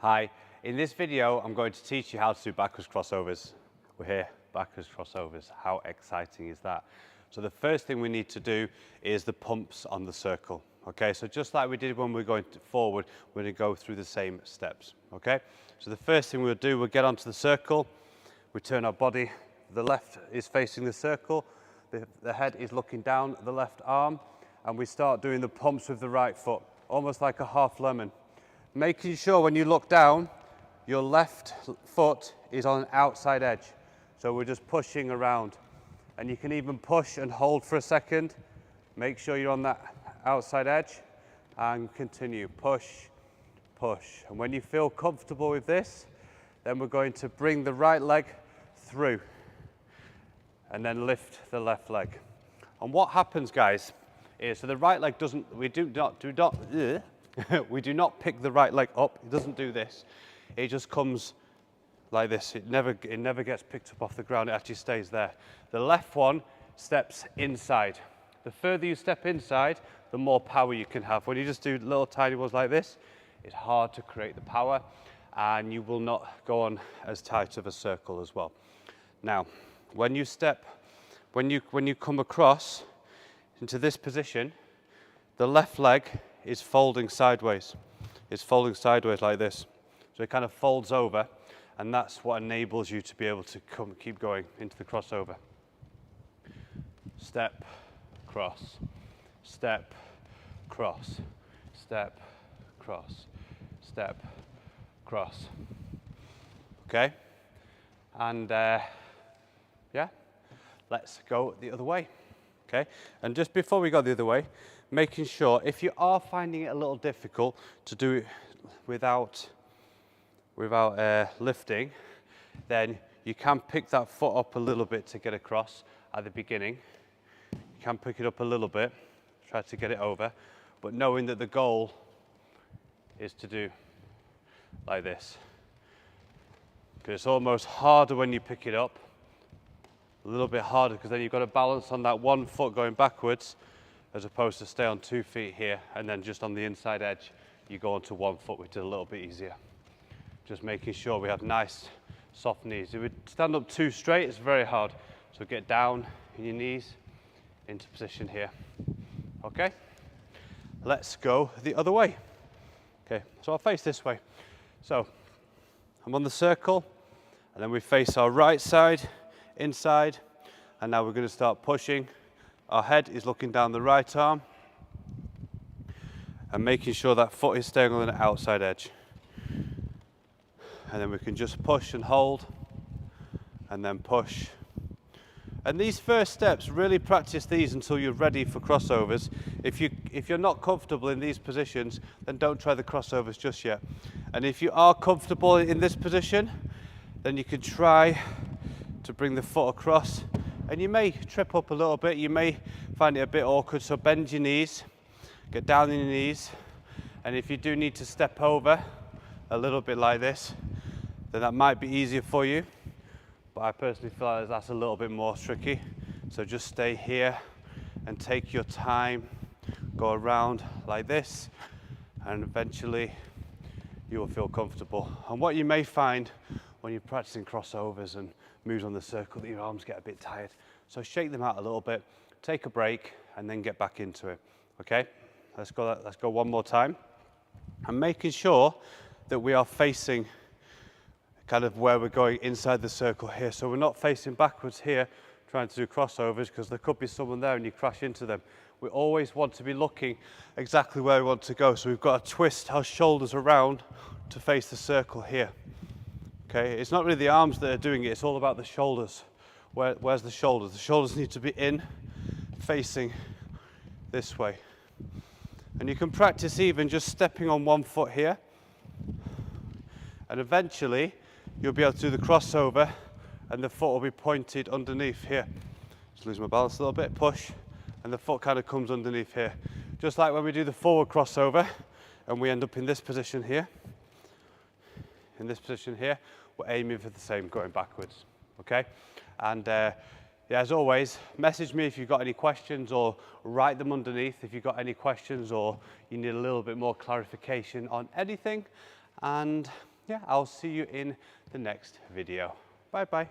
Hi, in this video I'm going to teach you how to do backwards crossovers. We're here, backwards crossovers. How exciting is that? So the first thing we need to do is the pumps on the circle. Okay, so just like we did when we're going forward, we're going to go through the same steps. Okay, so the first thing we'll do, we'll get onto the circle, we turn our body, the left is facing the circle, the head is looking down the left arm, and we start doing the pumps with the right foot, almost like a half lemon. Making sure when you look down, your left foot is on an outside edge. So we're just pushing around. And you can even push and hold for a second. Make sure you're on that outside edge and continue. Push, push. And when you feel comfortable with this, then we're going to bring the right leg through and then lift the left leg. And what happens, guys, is so the right leg doesn't, we do not pick the right leg up. It doesn't do this. It just comes like this. It never gets picked up off the ground. It actually stays there. The left one steps inside. The further you step inside, the more power you can have. When you just do little tiny ones like this, it's hard to create the power, and you will not go on as tight of a circle as well. Now, when you come across into this position, the left leg is folding sideways. It's folding sideways like this. So it kind of folds over, and that's what enables you to be able to keep going into the crossover. Step, cross, step, cross, step, cross, step, cross. Okay? And yeah, let's go the other way. Okay? And just before we go the other way, making sure if you are finding it a little difficult to do it without lifting, then you can pick that foot up a little bit to get across at the beginning. You can pick it up a little bit, try to get it over, but knowing that the goal is to do like this. Because it's almost harder when you pick it up, a little bit harder, because then you've got to balance on that one foot going backwards, as opposed to stay on 2 feet here, and then just on the inside edge, you go onto 1 foot, which is a little bit easier. Just making sure we have nice, soft knees. If we stand up too straight, it's very hard. So get down in your knees, into position here. Okay? Let's go the other way. Okay, so I'll face this way. So I'm on the circle, and then we face our right side, inside, and now we're going to start pushing. Our head is looking down the right arm and making sure that foot is staying on the outside edge. And then we can just push and hold, and then push. And these first steps, really practice these until you're ready for crossovers. If you're not comfortable in these positions, then don't try the crossovers just yet. And if you are comfortable in this position, then you can try to bring the foot across. And you may trip up a little bit, you may find it a bit awkward, so bend your knees, get down on your knees, and if you do need to step over a little bit like this, then that might be easier for you, but I personally feel like that's a little bit more tricky. So just stay here and take your time, go around like this, and eventually you will feel comfortable. And what you may find when you're practicing crossovers and moves on the circle, that your arms get a bit tired. So shake them out a little bit, take a break, and then get back into it. Okay? Let's go one more time. And making sure that we are facing kind of where we're going inside the circle here. So we're not facing backwards here, trying to do crossovers, because there could be someone there and you crash into them. We always want to be looking exactly where we want to go. So we've got to twist our shoulders around to face the circle here. Okay, it's not really the arms that are doing it, it's all about the shoulders. Where's the shoulders? The shoulders need to be in, facing this way. And you can practice even just stepping on 1 foot here. And eventually, you'll be able to do the crossover, and the foot will be pointed underneath here. Just lose my balance a little bit, push, and the foot kind of comes underneath here. Just like when we do the forward crossover, and we end up in this position here. In this position here, we're aiming for the same going backwards, okay? And yeah, as always, message me if you've got any questions, or write them underneath if you've got any questions or you need a little bit more clarification on anything. And yeah, I'll see you in the next video. Bye bye.